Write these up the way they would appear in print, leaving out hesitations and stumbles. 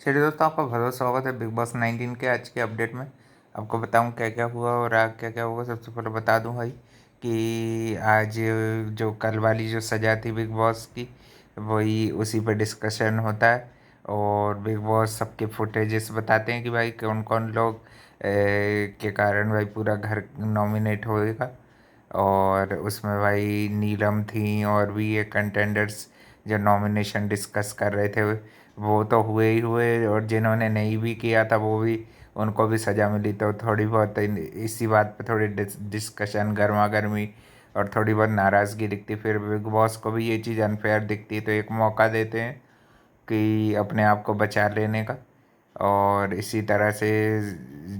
चलिए दोस्तों, आपका बहुत बहुत स्वागत है बिग बॉस 19 के आज के अपडेट में। आपको बताऊं क्या क्या हुआ और आगे क्या क्या होगा। सबसे पहले बता दूं भाई कि आज जो कल वाली जो सजा थी बिग बॉस की, वही उसी पर डिस्कशन होता है। और बिग बॉस सबके फुटेजेस बताते हैं कि भाई कौन कौन लोग के कारण भाई पूरा घर नॉमिनेट होएगा। और उसमें भाई नीलम थी और भी ये कंटेंडर्स जो नॉमिनेशन डिस्कस कर रहे थे, वो तो हुए ही हुए, और जिन्होंने नहीं भी किया था वो भी, उनको भी सज़ा मिली। तो थोड़ी बहुत इसी बात पे थोड़ी डिस्कशन, गर्मा गर्मी और थोड़ी बहुत नाराज़गी दिखती। फिर बिग बॉस को भी ये चीज़ अनफेयर दिखती, तो एक मौका देते हैं कि अपने आप को बचा लेने का। और इसी तरह से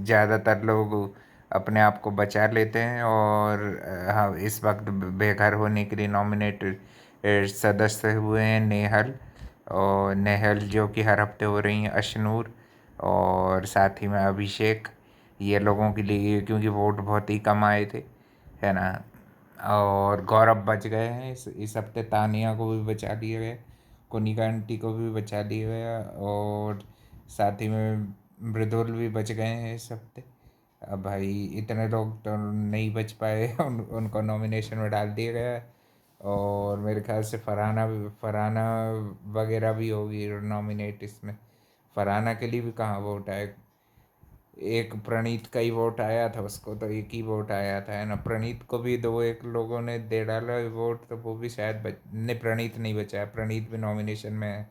ज़्यादातर लोग अपने आप को बचा लेते हैं। और हाँ, इस वक्त बेघर होने के लिए नॉमिनेट सदस्य हुए हैं नेहल, और नेहल जो कि हर हफ्ते हो रही हैं, अशनूर, और साथ ही में अभिषेक। ये लोगों के लिए क्योंकि वोट बहुत ही कम आए थे, है ना। और गौरव बच गए हैं इस हफ्ते, तानिया को भी बचा लिया गया, कोनिका आंटी को भी बचा लिया गया, और साथ ही में मृदुल भी बच गए हैं इस हफ्ते। अब भाई इतने लोग तो नहीं बच पाए उनको नॉमिनेशन में डाल दिया गया है। और मेरे ख्याल से फरहाना वगैरह भी होगी नॉमिनेट इसमें। फरहाना के लिए भी कहाँ वोट आए, एक प्रणीत का ही वोट आया था, उसको तो एक ही वोट आया था, है ना। प्रणीत को भी दो एक लोगों ने दे डाला वोट, तो वो भी शायद नहीं, प्रणीत नहीं बचा है, प्रणीत भी नॉमिनेशन में है,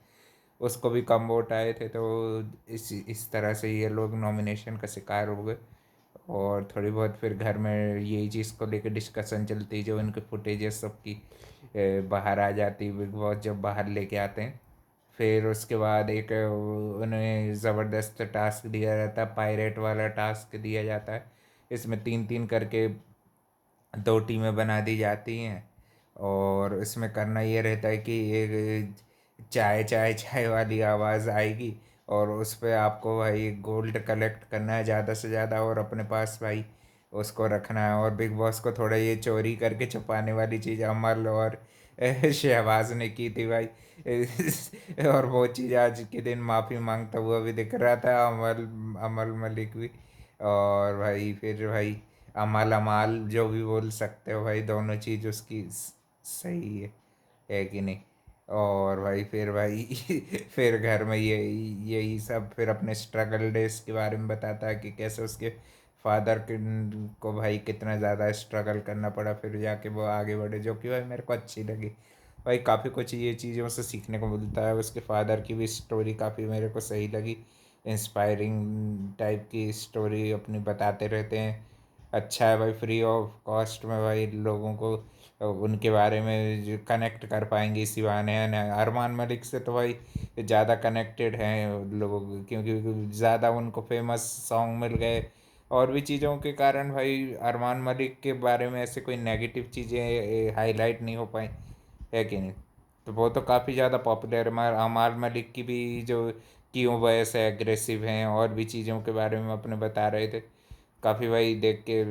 उसको भी कम वोट आए थे। तो इस तरह से ये लोग नॉमिनेशन का शिकार हो गए। और थोड़ी बहुत फिर घर में यही चीज़ को लेकर डिस्कशन चलती, जो इनके फुटेजेस सबकी बाहर आ जाती बिग बॉस जब बाहर लेके आते हैं। फिर उसके बाद एक उन्हें ज़बरदस्त टास्क दिया जाता है, पायरेट वाला टास्क दिया जाता है। इसमें तीन तीन करके दो टीमें बना दी जाती हैं। और इसमें करना ये रहता है कि एक चाय चाय चाय वाली आवाज़ आएगी, और उस पर आपको भाई गोल्ड कलेक्ट करना है ज़्यादा से ज़्यादा, और अपने पास भाई उसको रखना है। और बिग बॉस को थोड़ा ये चोरी करके छुपाने वाली चीज़ अमल और शहबाज ने की थी भाई। और वो चीज़ आज के दिन माफ़ी मांगता हुआ भी दिख रहा था अमल, अमल मलिक भी। और भाई फिर भाई अमल अमाल जो भी बोल सकते हो भाई, दोनों चीज़ उसकी सही है कि नहीं। और भाई फिर भाई फिर घर में यही सब फिर अपने स्ट्रगल डेज के बारे में बताता है कि कैसे उसके फादर को भाई कितना ज़्यादा स्ट्रगल करना पड़ा, फिर जाके वो आगे बढ़े, जो कि भाई मेरे को अच्छी लगी। भाई काफ़ी कुछ ये चीज़ों से सीखने को मिलता है। उसके फादर की भी स्टोरी काफ़ी मेरे को सही लगी, इंस्पायरिंग टाइप की स्टोरी अपनी बताते रहते हैं। अच्छा है भाई, फ्री ऑफ कॉस्ट में भाई लोगों को उनके बारे में जो कनेक्ट कर पाएंगे इसी बहाने, है ना। अरमान मलिक से तो भाई ज़्यादा कनेक्टेड हैं लोगों क्योंकि ज़्यादा उनको फेमस सॉन्ग मिल गए, और भी चीज़ों के कारण भाई अरमान मलिक के बारे में ऐसे कोई नेगेटिव चीज़ें हाईलाइट नहीं हो पाई, है कि नहीं। तो वो तो काफ़ी ज़्यादा पॉपुलर है। अमाल मलिक की भी जो क्यों वो ऐसे एग्रेसिव हैं और भी चीज़ों के बारे में अपने बता रहे थे। काफ़ी भाई देख के,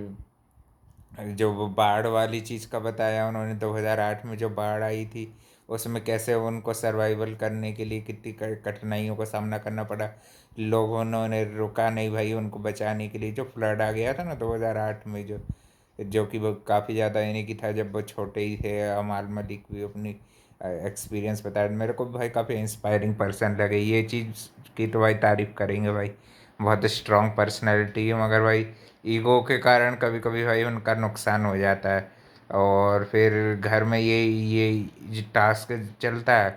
जो वो बाढ़ वाली चीज़ का बताया उन्होंने, 2008 में जो बाढ़ आई थी, उसमें कैसे उनको सर्वाइवल करने के लिए कितनी कठिनाइयों का सामना करना पड़ा। लोगों ने रुका नहीं भाई उनको बचाने के लिए। जो फ्लड आ गया था ना 2008 में, जो कि वो काफ़ी ज़्यादा यानी कि था, जब वो छोटे ही थे। अमाल मलिक भी अपनी एक्सपीरियंस बताया, मेरे को भाई काफ़ी इंस्पायरिंग पर्सन लगे। ये चीज़ की तो भाई तारीफ़ करेंगे भाई, बहुत स्ट्रॉन्ग पर्सनैलिटी है। मगर भाई ईगो के कारण कभी कभी भाई उनका नुकसान हो जाता है। और फिर घर में ये टास्क चलता है।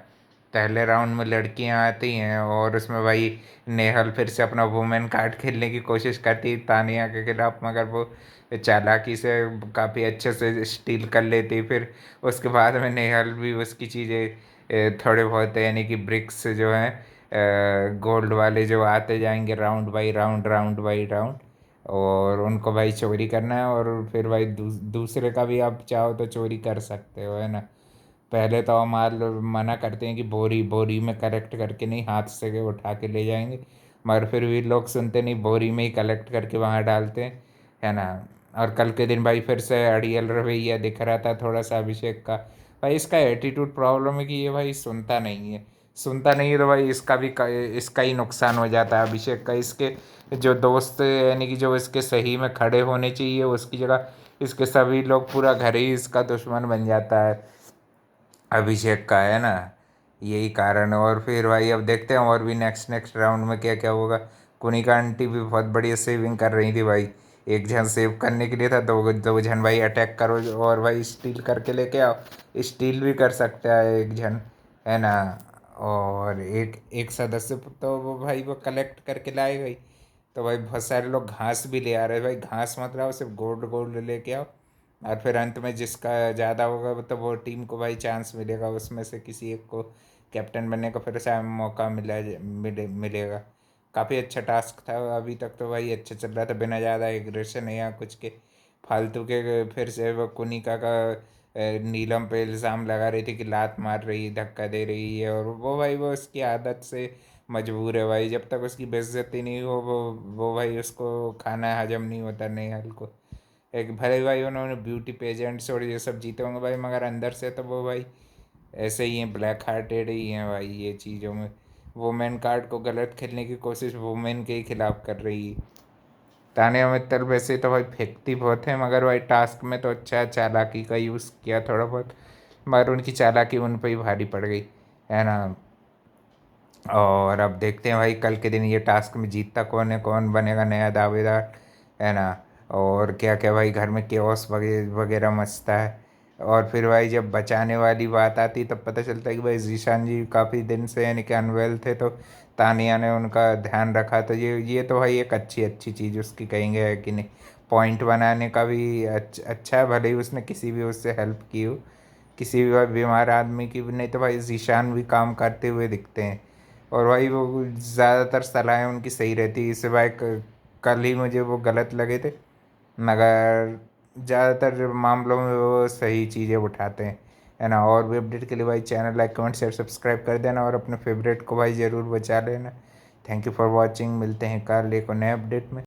पहले राउंड में लड़कियां आती हैं, और उसमें भाई नेहल फिर से अपना वुमेन कार्ड खेलने की कोशिश करती है तानिया के खिलाफ, मगर वो चालाकी से काफ़ी अच्छे से स्टील कर लेती। फिर उसके बाद में नेहल भी उसकी चीज़ें थोड़े बहुत यानी कि ब्रिक्स जो हैं गोल्ड वाले, जो आते जाएंगे round by round, round by round, और उनको भाई चोरी करना है। और फिर भाई दूसरे का भी आप चाहो तो चोरी कर सकते हो, है ना। पहले तो हमारे लोग मना करते हैं कि बोरी बोरी में कलेक्ट करके नहीं, हाथ से के उठा के ले जाएंगे, मगर फिर भी लोग सुनते नहीं, बोरी में ही कलेक्ट करके वहाँ डालते हैं, है ना। और कल के दिन भाई फिर से अड़ियल रवैया दिख रहा था थोड़ा सा अभिषेक का। भाई इसका एटीट्यूड प्रॉब्लम है कि ये भाई सुनता नहीं है, सुनता नहीं है तो भाई इसका ही नुकसान हो जाता है अभिषेक का। इसके जो दोस्त यानी कि जो इसके सही में खड़े होने चाहिए उसकी जगह इसके सभी लोग, पूरा घर ही इसका दुश्मन बन जाता है अभिषेक का, है ना। यही कारण है। और फिर भाई अब देखते हैं और भी नेक्स्ट नेक्स्ट राउंड में क्या क्या होगा। कुनिका आंटी भी बहुत बढ़िया सेविंग कर रही थी भाई। एक जन सेव करने के लिए था, दो दो जन भाई अटैक करो और भाई स्टील करके लेके आओ। स्टील भी कर सकता है एक जन, है ना। और एक एक सदस्य तो वो भाई वो कलेक्ट करके लाए गई। तो भाई बहुत सारे लोग घास भी ले आ रहे हैं भाई। घास मत लाओ, सिर्फ गोल्ड गोल्ड लेके आओ। और फिर अंत में जिसका ज़्यादा होगा तो वो टीम को भाई चांस मिलेगा, उसमें से किसी एक को कैप्टन बनने का फिर से मौका मिलेगा। काफ़ी अच्छा टास्क था। अभी तक तो भाई अच्छा चल रहा था बिना ज़्यादा एग्रेशन या कुछ के फालतू के। फिर से वो कुनिका का नीलम पे इल्ज़ाम लगा रही थी कि लात मार रही, धक्का दे रही है। और वो भाई वो उसकी आदत से मजबूर है भाई। जब तक उसकी बेइज्जती नहीं हो वो भाई उसको खाना हजम नहीं होता नहीं हल को। एक भले भाई उन्होंने ब्यूटी पेजेंट्स और ये सब जीते होंगे भाई, मगर अंदर से तो वो भाई ऐसे ही हैं, ब्लैक हार्टेड ही हैं भाई ये चीज़ों में। वुमेन कार्ड को गलत खेलने की कोशिश वुमेन के ही खिलाफ कर रही है। तानिया मित्तल वैसे तो भाई फेंकती बहुत है, मगर भाई टास्क में तो अच्छा चालाकी का यूज़ किया थोड़ा बहुत। मगर उनकी चालाकी उन पर ही भारी पड़ गई, है ना। और अब देखते हैं भाई कल के दिन ये टास्क में जीतता कौन है, कौन बनेगा नया दावेदार, है ना। और क्या क्या भाई घर में केओस वगैरह वगैरह मचता है। और फिर भाई जब बचाने वाली बात आती तब पता चलता है कि भाई जीशान जी काफ़ी दिन से यानी कि अनवेल थे, तो तानिया ने उनका ध्यान रखा। तो ये तो भाई एक अच्छी अच्छी चीज़ उसकी कहेंगे, है कि नहीं। पॉइंट बनाने का भी अच्छा है, भले ही उसने किसी भी उससे हेल्प की हो, किसी भी भाई बीमार आदमी की भी। नहीं तो भाई जीशान भी काम करते हुए दिखते हैं। और भाई वो ज़्यादातर सलाहें उनकी सही रहती है। इससे भाई कल ही मुझे वो गलत लगे थे, मगर ज़्यादातर मामलों में वो सही चीज़ें उठाते हैं, है ना। और भी अपडेट के लिए भाई channel like comment share subscribe कर देना और अपने फेवरेट को भाई ज़रूर बचा लेना। Thank you for watching. मिलते हैं कल एक और नए अपडेट में।